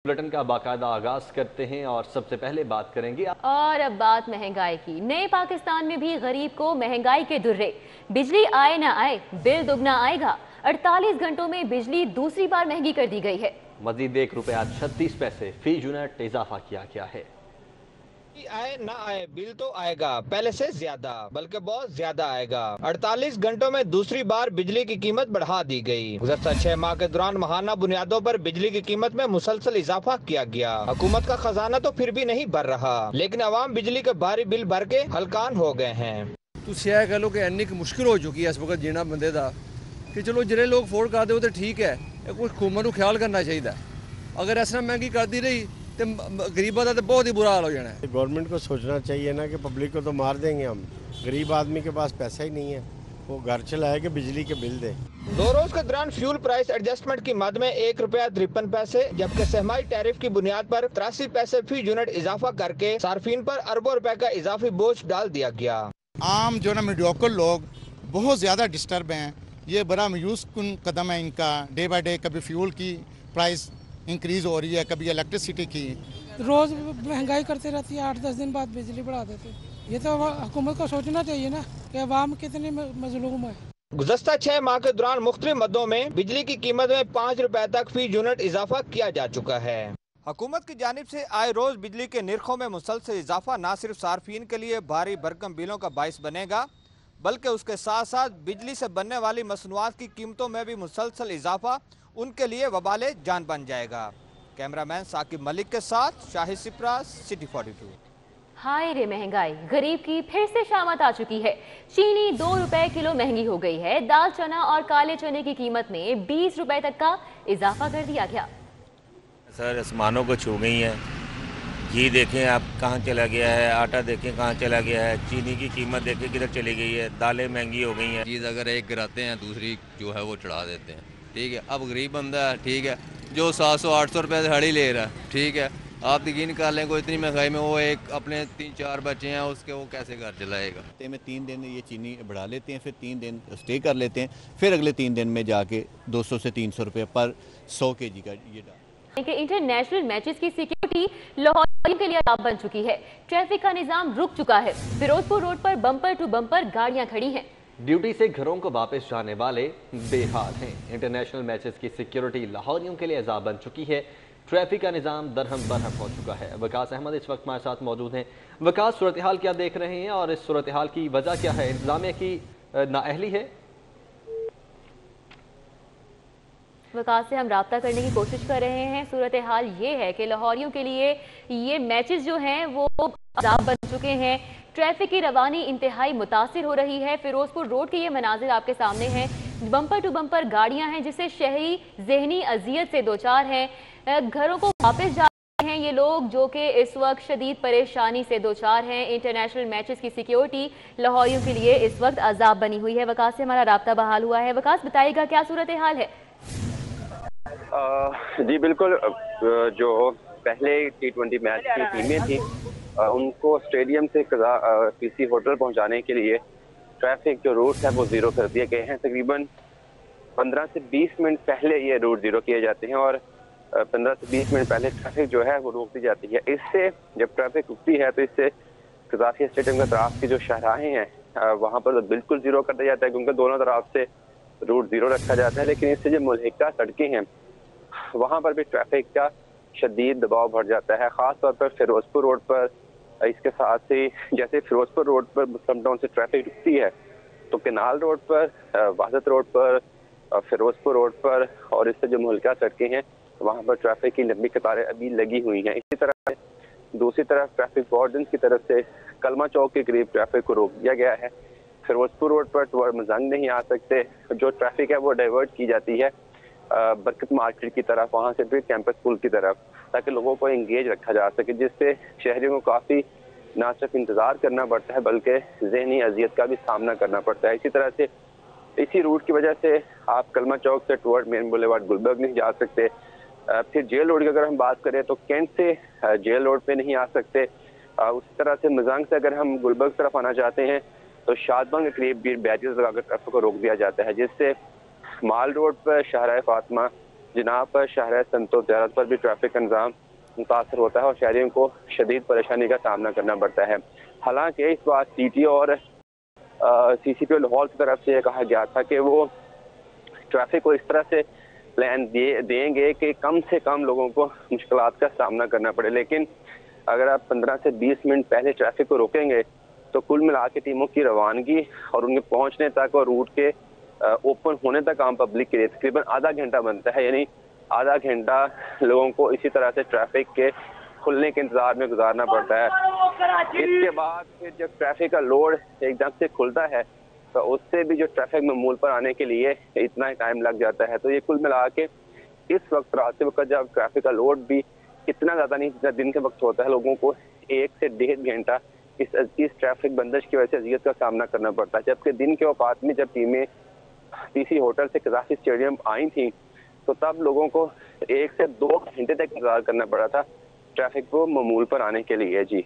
Bulletin का बाकायदा आगाज करते हैं और सबसे पहले बात करेंगे और अब बात महंगाई की। नए पाकिस्तान में भी गरीब को महंगाई के दुर्रे। बिजली आए ना आए, बिल दुगना आएगा। 48 घंटों में बिजली दूसरी बार महंगी कर दी गई है। मजीद ₹1.36 फी यूनिट इजाफा किया गया है। आए ना आए, बिल तो आएगा, पहले से ज्यादा, बल्कि बहुत ज्यादा आएगा। 48 घंटों में दूसरी बार बिजली की कीमत बढ़ा दी गई। गुज़श्ता 6 माह के दौरान माहाना बुनियादों पर बिजली की कीमत में मुसलसल इजाफा किया गया। हुकूमत का खजाना तो फिर भी नहीं भर रहा, लेकिन आवाम बिजली के भारी बिल भर के हलकान हो गए हैं। ਤੁਸੀਂ ਇਹ कह लो कि ਇੰਨੀ मुश्किल हो चुकी है इस वक्त जीना बंदे का कि चलो ਜਿਹੜੇ लोग अफोर्ड करते हो तो ठीक है, कुछ हुकूमत को ख्याल करना चाहिए। अगर इस तरह महंगी करती रही तो गरीबों का तो बहुत ही बुरा हाल हो जाना है। गवर्नमेंट को सोचना चाहिए ना कि पब्लिक को तो मार देंगे हम, गरीब आदमी के पास पैसा ही नहीं है, वो घर चलाए कि बिजली के बिल दे। 2 रोज के दौरान फ्यूल प्राइस एडजस्टमेंट की मद में ₹1.53, जबकि सहमाई टैरिफ की बुनियाद पर 83 पैसे फी यूनिट इजाफा करके सार्फिन पर अरबों रुपए का इजाफी बोझ डाल दिया गया। आम जो ना मीडियोकर लोग बहुत ज़्यादा डिस्टर्ब हैं। ये बड़ा मायूस कुन कदम है इनका। डे बाय डे कभी फ्यूल की प्राइस इंक्रीज़ हो रही है, कभी इलेक्ट्रिसिटी की। रोज़ महंगाई करते रहती है, 8-10 दिन बाद बिजली बढ़ा देते। ये तो हुकूमत को सोचना चाहिए ना कि अवाम कितनी मजलूम है। गुज़श्ता 6 माह के दौरान मुख्तलिफ मदों में बिजली की कीमत में ₹5 तक फी यूनिट इजाफा किया जा चुका है। हुकूमत की जानिब से आए रोज बिजली के निर्खों में मुसलसल इजाफा न सिर्फ सार्फिन के लिए भारी भरकम बिलों का बाइस बनेगा, बल्कि उसके साथ साथ बिजली से बनने वाली मसनूआत की कीमतों में भी मुसलसल इजाफा उनके लिए वबाले जान बन जाएगा। कैमरामैन साकिब मलिक के साथ शाहिद सिप्रा, सिटी 42। हाय रे महंगाई, गरीब की फिर से शामत आ चुकी है। चीनी ₹2 किलो महंगी हो गई है। दाल चना और काले चने की कीमत में ₹20 तक का इजाफा कर दिया गया। सर आसमानों को छू गई हैं। घी देखें आप कहाँ चला गया है, आटा देखें कहाँ चला गया है, चीनी की कीमत देखें किधर चली गई है, दालें महंगी हो गई हैं। चीज़ अगर एक गिराते हैं दूसरी जो है वो चढ़ा देते हैं। ठीक है, अब गरीब बंदा है, ठीक है, जो 700-800 रुपये दिहाड़ी ले रहा है, ठीक है, आप यकीन कर लें कोई इतनी महंगाई में वो एक अपने 3-4 बच्चे हैं उसके वो कैसे घर चलाएगा। में 3 दिन ये चीनी बढ़ा लेते हैं, फिर 3 दिन स्टे कर लेते हैं, फिर अगले 3 दिन में जाके 200 से 300 रुपये पर 100 kg का ये डाल। इंटरनेशनल मैचेस की सिक्योरिटी लाहौर के लिए अजाब बन चुकी है। ट्रैफिक का निजाम रुक चुका है। फिरोजपुर रोड पर बम्पर टू बम्पर गाड़ियां खड़ी हैं। ड्यूटी से घरों को वापस जाने वाले बेहाल हैं। इंटरनेशनल मैचेस की सिक्योरिटी लाहौरियों के लिए अजाब बन चुकी है। ट्रैफिक का निजाम दरहम बरहम हो चुका है। वकास अहमद इस वक्त हमारे साथ मौजूद हैं। वकास, सूरत हाल क्या देख रहे हैं और इस सूरत हाल की वजह क्या है? इंतजामिया की नाअहली है? वकास से हम राब्ता करने की कोशिश कर रहे हैं। सूरत हाल ये है कि लाहौरियों के लिए ये मैचेस जो हैं वो अजाब बन चुके हैं। ट्रैफिक की रवानी इंतहाई मुतासिर हो रही है। फिरोजपुर रोड के ये मनाजिर आपके सामने हैं। बम्पर टू बम्पर गाड़ियां हैं जिससे शहरी जहनी अजियत से दोचार हैं। घरों को वापस जा रहे हैं ये लोग जो कि इस वक्त शदीद परेशानी से दोचार हैं। इंटरनेशनल मैचेस की सिक्योरिटी लाहौरियों के लिए इस वक्त अजाब बनी हुई है। वकास से हमारा राब्ता बहाल हुआ है। वकास, बताइएगा क्या सूरत हाल है? जी बिल्कुल, जो पहले T20 मैच की टीमें थी उनको स्टेडियम से किसी होटल पहुंचाने के लिए ट्रैफिक जो रूट है वो ज़ीरो कर दिए गए हैं। तकरीबन 15 से 20 मिनट पहले ये रूट ज़ीरो किए जाते हैं और 15 से 20 मिनट पहले ट्रैफिक जो है वो रोक दी जाती है। इससे जब ट्रैफिक रुकती है तो इससे कज़ाफिया स्टेडियम के तरफ की जो शाहराहें हैं वहाँ पर तो बिल्कुल ज़ीरो कर दिया जाता है, क्योंकि दोनों तरफ से रूट ज़ीरो रखा जाता है। लेकिन इससे जो मुल्हिका सड़कें हैं वहाँ पर भी ट्रैफिक का शदीद दबाव बढ़ जाता है, ख़ास तौर पर फिरोजपुर रोड पर। इसके साथ ही जैसे फिरोजपुर रोड पर मुस्लिम टाउन से ट्रैफिक रुकती है तो केनाल रोड पर, वाजत रोड पर, फिरोजपुर रोड पर और इससे जो मुल्का सड़कें हैं वहाँ पर ट्रैफिक की लंबी कतारें अभी लगी हुई हैं। इसी तरह दूसरी तरफ ट्रैफिक वार्डन की तरफ से कलमा चौक के करीब ट्रैफिक को रोक दिया गया है। फिरोजपुर रोड पर टुवर्ड मजंग नहीं आ सकते, जो ट्रैफिक है वो डाइवर्ट की जाती है बरकत मार्केट की तरफ, वहाँ से फिर कैंपस स्कूल की तरफ, ताकि लोगों को इंगेज रखा जा सके, जिससे शहरियों को काफ़ी ना सिर्फ इंतज़ार करना पड़ता है बल्कि जहनी अजियत का भी सामना करना पड़ता है। इसी तरह से इसी रूट की वजह से आप कलमा चौक से टुवर्ड मेन बुलेवार्ड गुलबर्ग नहीं जा सकते। फिर जेल रोड की अगर हम बात करें तो कैंट से जेल रोड पे नहीं आ सकते। उसी तरह से मजांग से अगर हम गुलबर्ग तरफ आना चाहते हैं तो शादबाग के करीब भी बैरियर्स लगाकर ट्रैफिक को रोक दिया जाता है, जिससे माल रोड पर शाहराह फातिमा जनाब पर शहर संतो ज़ियारत पर भी ट्रैफिक का निज़ाम मुतासर होता है और शहरियों को शदीद परेशानी का सामना करना पड़ता है। हालांकि इस बार सीटी और CCP लाहौर की तरफ से कहा गया था कि वो ट्रैफिक को इस तरह से प्लान देंगे कि कम से कम लोगों को मुश्किलात का सामना करना पड़े, लेकिन अगर आप 15 से 20 मिनट पहले ट्रैफिक को रोकेंगे तो कुल मिला के टीमों की रवानगी और उनके पहुंचने तक और रूट के ओपन होने तक आम पब्लिक के लिए तकरीबन आधा घंटा बनता है। यानी आधा घंटा लोगों को इसी तरह से ट्रैफिक के खुलने के इंतजार में गुजारना पड़ता है। इसके बाद फिर जब ट्रैफिक का लोड एकदम से खुलता है तो उससे भी जो ट्रैफिक मामूल पर आने के लिए इतना टाइम लग जाता है। तो ये कुल मिला के इस वक्त रात के वक्त जब ट्रैफिक का लोड भी इतना ज़्यादा नहीं जितना दिन के वक्त होता है, लोगों को 1 से 1.5 घंटा इस ट्रैफिक बंदिश की वजह से अजियत का सामना करना पड़ता है। जबकि दिन के औकात में जब टीमें PC होटल से कज़ाफ़ी स्टेडियम आई थी तो तब लोगों को 1 से 2 घंटे तक इंतजार करना पड़ा था ट्रैफिक को मामूल पर आने के लिए। जी,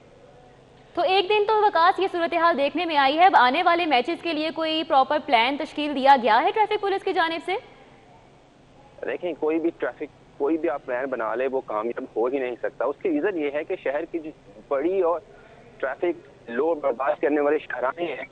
तो एक दिन तो वकास ये सूरत हाल देखने में आई है। अब आने वाले मैचेस के लिए कोई प्रॉपर प्लान तश्कील दिया गया है ट्रैफिक पुलिस की जानिब से? देखें, कोई भी आप प्लान बना ले वो कामयाब हो ही नहीं सकता। उसकी रीज़न ये है कि शहर की जो बड़ी और ट्रैफिक लोड बर्दाश्त करने वाले शहराने हैं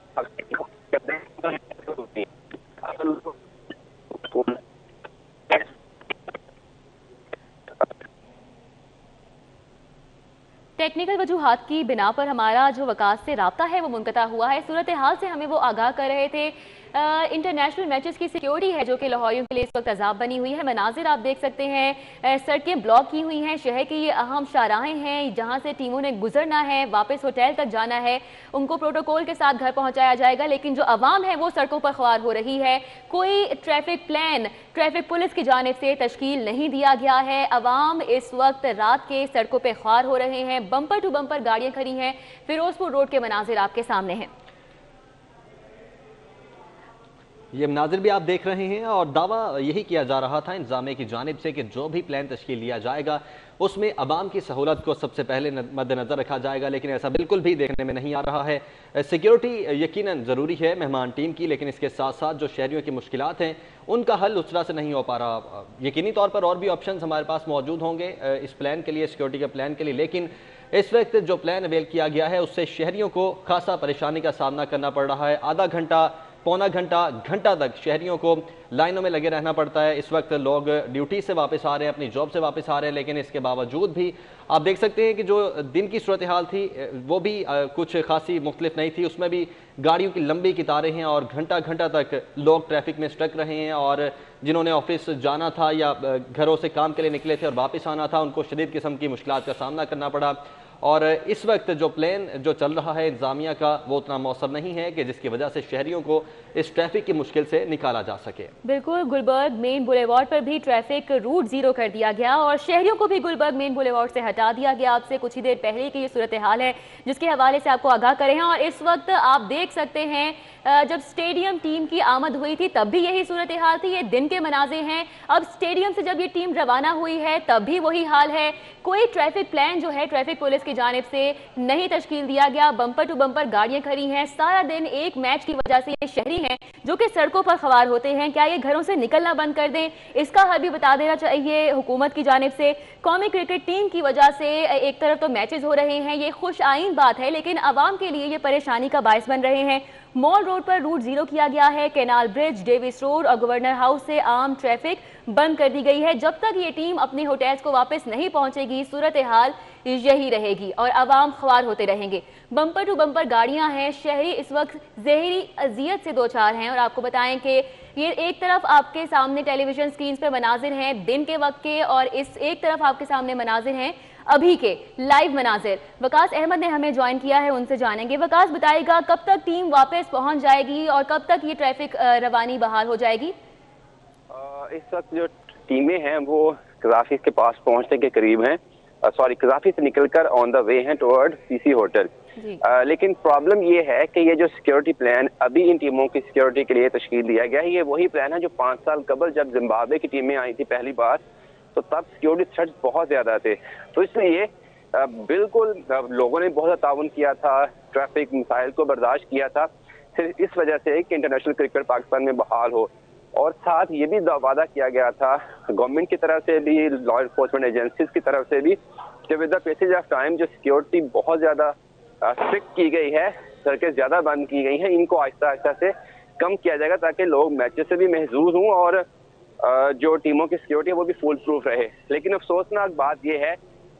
टेक्निकल वजूहात की बिना पर हमारा जो वकास से राब्ता है वो मुनक़ता हुआ है। सूरत हाल से हमें वो आगाह कर रहे थे। इंटरनेशनल मैचेस की सिक्योरिटी है जो कि लाहौरियों के लिए इस वक्त अजाब बनी हुई है। मनाजिर आप देख सकते हैं, सड़कें ब्लॉक की हुई हैं। शहर के ये अहम शाहराहें हैं जहां से टीमों ने गुजरना है, वापस होटल तक जाना है, उनको प्रोटोकॉल के साथ घर पहुंचाया जाएगा। लेकिन जो अवाम है वो सड़कों पर ख्वार हो रही है। कोई ट्रैफिक प्लान ट्रैफिक पुलिस की जानिब से तश्कील नहीं दिया गया है। अवाम इस वक्त रात के सड़कों पर ख्वार हो रहे हैं। बम्पर टू बम्पर गाड़ियां खड़ी हैं। फिरोजपुर रोड के मनाजिर आपके सामने हैं। ये मनाजिर भी आप देख रहे हैं और दावा यही किया जा रहा था इंतजामिया की जानिब से कि जो भी प्लान तश्कील लिया जाएगा उसमें अवाम की सहूलत को सबसे पहले मद्देनज़र रखा जाएगा, लेकिन ऐसा बिल्कुल भी देखने में नहीं आ रहा है। सिक्योरिटी यकीनन ज़रूरी है मेहमान टीम की, लेकिन इसके साथ साथ जो शहरियों की मुश्किलात हैं उनका हल उस तरह से नहीं हो पा रहा। यकीनी तौर पर और भी ऑप्शन हमारे पास मौजूद होंगे इस प्लान के लिए, सिक्योरिटी के प्लान के लिए, लेकिन इस वक्त जो प्लान अवेल किया गया है उससे शहरियों को खासा परेशानी का सामना करना पड़ रहा है। आधा घंटा, पौना घंटा तक शहरियों को लाइनों में लगे रहना पड़ता है। इस वक्त लोग ड्यूटी से वापस आ रहे हैं, अपनी जॉब से वापस आ रहे हैं, लेकिन इसके बावजूद भी आप देख सकते हैं कि जो दिन की सूरत हाल थी वो भी कुछ खासी मुख्तलिफ नहीं थी। उसमें भी गाड़ियों की लंबी कतारें हैं और घंटा तक लोग ट्रैफिक में स्टक रहे हैं और जिन्होंने ऑफिस जाना था या घरों से काम के लिए निकले थे और वापस आना था उनको शदीद किस्म की मुश्किलात का सामना करना पड़ा। और इस वक्त जो प्लान जो चल रहा है इंतजामिया का वो उतना मौसर नहीं है कि जिसकी वजह से शहरियों को इस ट्रैफिक की मुश्किल से निकाला जा सके। बिल्कुल, गुलबर्ग मेन बुलेवार्ड पर भी ट्रैफिक रूट ज़ीरो कर दिया गया और शहरियों को भी गुलबर्ग मेन बुलेवार्ड से हटा दिया गया। आपसे कुछ ही देर पहले की ये सूरत हाल है जिसके हवाले से आपको आगाह करें हैं। और इस वक्त आप देख सकते हैं जब स्टेडियम टीम की आमद हुई थी तब भी यही सूरत हाल थी। ये दिन के मनाज़िर हैं। अब स्टेडियम से जब ये टीम रवाना हुई है तब भी वही हाल है। कोई ट्रैफिक प्लान जो है ट्रैफिक पुलिस की जानिब से नहीं तश्कील दिया गया। बम्पर टू बम्पर गाड़ियां खड़ी हैं। सारा दिन एक मैच की वजह से ये शहरी हैं जो कि सड़कों पर सवार होते हैं। क्या ये घरों से निकलना बंद कर दें? इसका हल भी बता देना चाहिए हुकूमत की जानिब से। कौमी क्रिकेट टीम की वजह से एक तरफ तो मैचेस हो रहे हैं, ये खुश आइन बात है, लेकिन आवाम के लिए ये परेशानी का बायस बन रहे हैं। मॉल रोड पर रूट ज़ीरो किया गया है। कैनाल ब्रिज, डेविस रोड और गवर्नर हाउस से आम ट्रैफिक बंद कर दी गई है। जब तक ये टीम अपने होटल्स को वापस नहीं पहुंचेगी सूरत हाल यही रहेगी और आवाम ख्वार होते रहेंगे। बम्पर टू बम्पर गाड़ियां हैं। शहरी इस वक्त जहरी अजियत से दो चार हैं। और आपको बताएं कि ये एक तरफ आपके सामने टेलीविजन स्क्रीन पर मनाजिर हैं दिन के वक्त के और इस एक तरफ आपके सामने मनाजिर हैं अभी के लाइव मनाजिर। वकास अहमद ने हमें ज्वाइन किया है, उनसे जानेंगे। वकास, बताइएगा कब तक टीम वापस पहुंच जाएगी और कब तक ये ट्रैफिक रवानी बहाल हो जाएगी? इस वक्त जो टीमें हैं वो कज़ाफ़ी के पास पहुंचने के करीब हैं। कज़ाफ़ी से निकलकर ऑन द वे हैं टुवर्ड PC होटल। लेकिन प्रॉब्लम ये है कि ये जो सिक्योरिटी प्लान अभी इन टीमों की सिक्योरिटी के लिए तश्कील दिया गया है, ये वही प्लान है जो 5 साल कबल जब जिम्बाब्वे की टीमें आई थी पहली बार तो तब सिक्योरिटी थ्रेट्स बहुत ज्यादा थे। तो इसलिए बिल्कुल लोगों ने बहुत ताउन किया था, ट्रैफिक मसाइल को बर्दाश्त किया था सिर्फ इस वजह से कि इंटरनेशनल क्रिकेट पाकिस्तान में बहाल हो। और साथ ये भी वादा किया गया था गवर्नमेंट की तरफ से भी, लॉ इन्फोर्समेंट एजेंसीज की तरफ से भी, कि with the passage of time जो सिक्योरिटी बहुत ज़्यादा स्ट्रिक्ट की गई है, सड़कें ज़्यादा बंद की गई हैं, इनको आहिस्ता आहिस्ता से कम किया जाएगा ताकि लोग मैचेस से भी महजूज हों और जो टीमों की सिक्योरिटी है वो भी फुल प्रूफ रहे। लेकिन अफसोसनाक बात यह है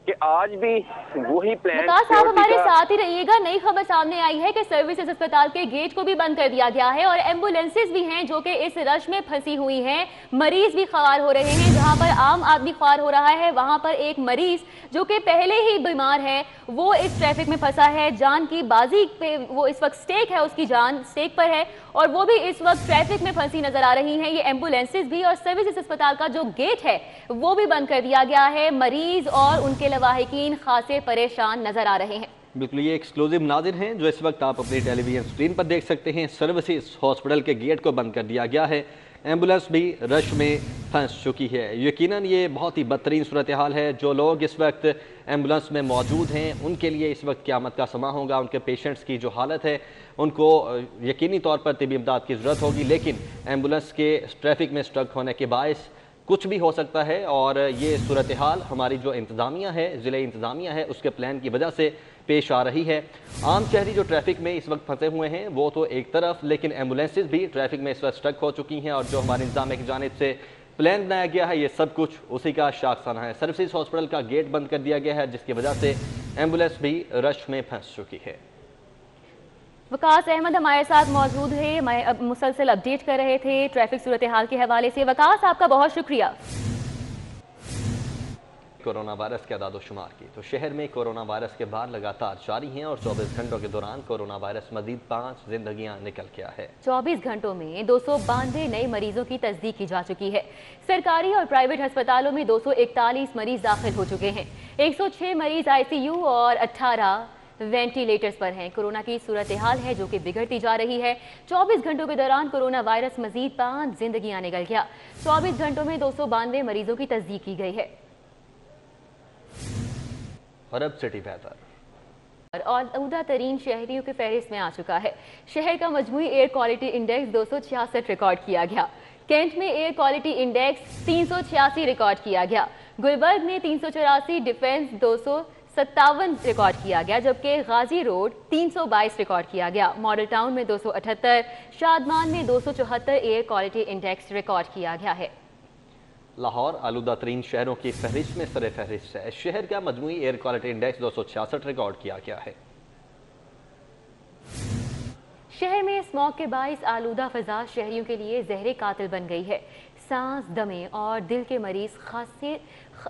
कि आज भी वही प्लान। आप हमारे साथ ही रहिएगा। नई खबर सामने आई है कि सर्विसेज अस्पताल के गेट को भी बंद कर दिया गया है और एम्बुलेंसेज भी हैं जो कि इस रश में फंसी हुई हैं। मरीज भी ख्वार हो रहे हैं। जहां पर आम आदमी ख्वार हो रहा है वहां पर एक मरीज जो कि पहले ही बीमार है वो इस ट्रैफिक में फंसा है। जान की बाजी पे वो इस वक्त स्टेक है, उसकी जान स्टेक पर है और वो भी इस वक्त ट्रैफिक में फंसी नजर आ रही हैं। ये एम्बुलेंसेज भी और सर्विसेज अस्पताल का जो गेट है वो भी बंद कर दिया गया है। मरीज और उनके लवाहिकीन खासे परेशान नजर आ रहे हैं। बिल्कुल, ये एक्सक्लूसिव नाज़िर हैं जो इस वक्त आप अपनी टेलीविजन स्क्रीन पर देख सकते हैं। सर्विसेज हॉस्पिटल के गेट को बंद कर दिया गया है। एम्बुलेंस भी रश में फंस चुकी है। यकीनन ये बहुत ही बदतरीन सूरत हाल है। जो लोग इस वक्त एम्बुलेंस में मौजूद हैं उनके लिए इस वक्त क़यामत का समा होगा। उनके पेशेंट्स की जो हालत है उनको यकीनी तौर पर तिब्बी इमदाद की ज़रूरत होगी, लेकिन एम्बुलेंस के ट्रैफिक में स्ट्रक होने के बायस कुछ भी हो सकता है और ये सूरत हाल हमारी जो इंतज़ामिया है, ज़िले इंतज़ामिया है, उसके प्लान की वजह से पेश आ रही है। आम शहरी जो ट्रैफिक में इस वक्त फंसे हुए हैं वो तो एक तरफ, लेकिन एम्बुलेंसेज भी ट्रैफिक में इस वक्त स्टक हो चुकी हैं और जो हमारे इंतजामिया की जानिब से प्लान बनाया गया है ये सब कुछ उसी का शाखसाना है। सर्विसेज हॉस्पिटल का गेट बंद कर दिया गया है जिसकी वजह से एम्बुलेंस भी रश में फंस चुकी है। वकास अहमद हमारे साथ मौजूद है, मुसलसल अपडेट कर रहे थे ट्रैफिक सूरत हाल के हवाले से। वकास, आपका बहुत शुक्रिया। कोरोना वायरस के अदाद शुमार की तो शहर में कोरोना वायरस के बाद लगातार जारी हैं और 24 घंटों के दौरान कोरोना वायरस मजीद 5 जिंदगियां निकल गया है। 24 घंटों में 292 नए मरीजों की तस्दीक की जा चुकी है। सरकारी और प्राइवेट अस्पतालों में 241 मरीज दाखिल हो चुके हैं। 106 मरीज ICU और 18 वेंटिलेटर्स पर हैं। कोरोना की सूरत हाल है जो कि बिगड़ती जा रही है। 24 घंटों के दौरान कोरोना वायरस मजीद 5 जिंदगियां निकल गया। 24 घंटों में 292 मरीजों की तस्दीक की गई है। अरब सिटी बेहतर और उदा तरीन शहरियों की फहरिस्त में आ चुका है। शहर का मजमूई एयर क्वालिटी इंडेक्स 266 रिकॉर्ड किया गया। कैंट में एयर क्वालिटी इंडेक्स 386 रिकॉर्ड किया गया। गुलबर्ग में 384, डिफेंस 257 रिकॉर्ड किया गया, जबकि गाजी रोड 322 रिकॉर्ड किया गया। मॉडल टाउन में 278, शादमान में 274 एयर क्वालिटी इंडेक्स रिकॉर्ड किया गया है। लाहौर आलूदा तरीन शहरों की फहरिस्त में सरे फहरिस्त है। शहर का मजमूई एयर क्वालिटी इंडेक्स 266 रिकॉर्ड किया गया है। शहर में स्मॉग के बाइस आलूदा फजा शहरियों के लिए जहरे कातिल बन गई है। सांस, दमे और दिल के मरीज खासी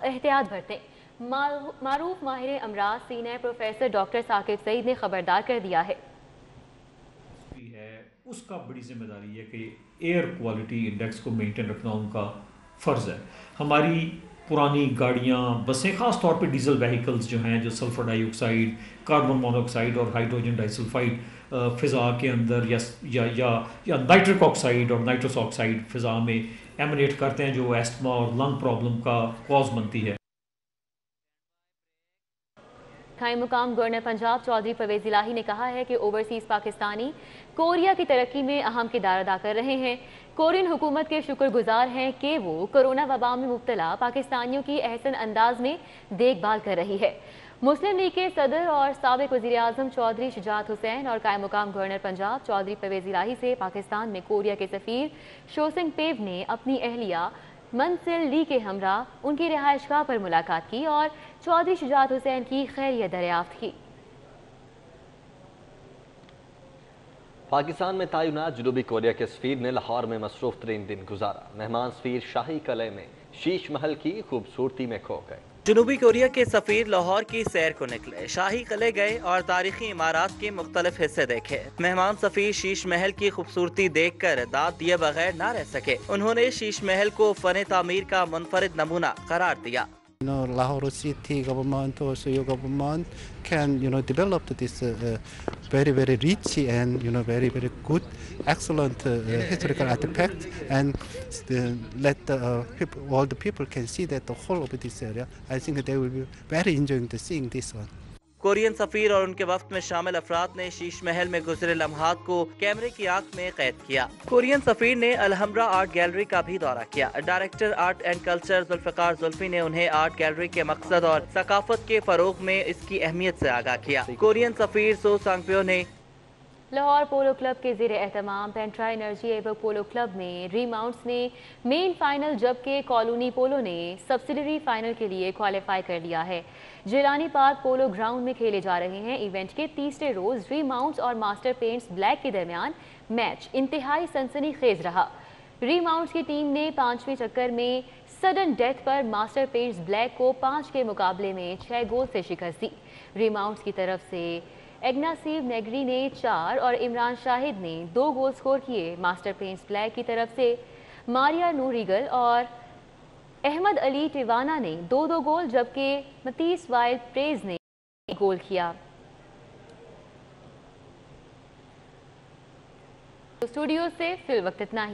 एहतियात बरतें। मारूफ माहिर अमराज senior professor doctor Saqib Saeed ने खबरदार कर दिया है। उसका बड़ी जिम्मेदारी है कि एयर क्वालिटी इंडेक्स को मेंटेन रखना उनका फ़र्ज़ है। हमारी पुरानी गाड़ियाँ, बसें, ख़ास तौर पे डीजल व्हीकल्स जो हैं, जो सल्फ़र डाइऑक्साइड, कार्बन मोनोऑक्साइड और हाइड्रोजन डाइसल्फाइड फ़िज़ा के अंदर या नाइट्रिक ऑक्साइड और नाइट्रस ऑक्साइड फ़िज़ा में एमिनेट करते हैं, जो एस्थमा और लंग प्रॉब्लम का कॉज बनती है। कायम मुकाम गवर्नर पंजाब चौधरी परवेज़ इलाही ने कहा है कि ओवरसीज़ पाकिस्तानी कोरिया की तरक्की में अहम किरदार अदा कर रहे हैं। कोरियन हुकूमत के शुक्रगुजार हैं कि वो कोरोना वबा में मुब्तला पाकिस्तानियों की अहसन अंदाज में देखभाल कर रही है। मुस्लिम लीग के सदर और साबिक वज़ीर आज़म चौधरी शुजात हुसैन और कायम मुकाम गवर्नर पंजाब चौधरी परवेज़ इलाही से पाकिस्तान में कोरिया के सफ़ीर शोसिंग पेव ने अपनी अहलिया मंसिल ली के हमरा उनकी रिहाइशगाह पर मुलाकात की और चौधरी शुजात हुसैन की खैरियत दरियाफ्त की। पाकिस्तान में तैनात जनूबी कोरिया के सफीर ने लाहौर में मसरूफ तरीन दिन गुजारा। मेहमान सफीर शाही किले में शीश महल की खूबसूरती में खो गए। जनूबी कोरिया के सफीर लाहौर की सैर को निकले, शाही किले गए और तारीखी इमारत के मुख्तलिफ हिस्से देखे। मेहमान सफीर शीश महल की खूबसूरती देख कर दाद दिए बगैर न रह सके। उन्होंने शीश महल को फन तामीर का मुनफरिद नमूना करार दिया। Lahore city government, also your government can develop this very rich and very good, excellent historical artifact, and let people, all the people can see that the whole of this area. I think they will be very enjoying to seeing this one. Korean सफीर और उनके वफ्द में शामिल अफराद ने शीश महल में गुजरे लम्हात को कैमरे की आंख में कैद किया। कोरियन सफीर ने अलहम्रा आर्ट गैलरी का भी दौरा किया। Director art and culture Zulfikar Zulfi ने उन्हें आर्ट गैलरी के मकसद और सकाफत के फरोग में इसकी अहमियत से आगाह किया। कोरियन सफीर सो सांगप्यो ने लाहौर पोलो क्लब के ज़ेरे एहतमाम पेंट्रा एनर्जी एवं पोलो क्लब में रीमाउंट्स ने मेन फाइनल जबकि कॉलोनी पोलो ने सब्सिडरी फाइनल के लिए क्वालिफाई कर लिया है। जिलानी पार्क पोलो ग्राउंड में खेले जा रहे हैं इवेंट के तीसरे रोज रीमाउंट्स और मास्टर पेंट्स ब्लैक के दरमियान मैच इंतहाई सनसनीखेज रहा। रीमाउंट्स की टीम ने 5वें चक्कर में सडन डेथ पर मास्टर पेंट्स ब्लैक को 5 के मुकाबले में 6 गोल से शिकस्त दी। रीमाउंट्स की तरफ से एग्नासीव नेगरी ने 4 और इमरान शाहिद ने 2 गोल स्कोर किए। मास्टर पेंट्स ब्लैक की तरफ से मारिया नूरीगल और अहमद अली टिवाना ने 2-2 गोल जबकि मतीस वाइल्ड प्रेज ने गोल किया। स्टूडियो से फिल वक्त इतना ही।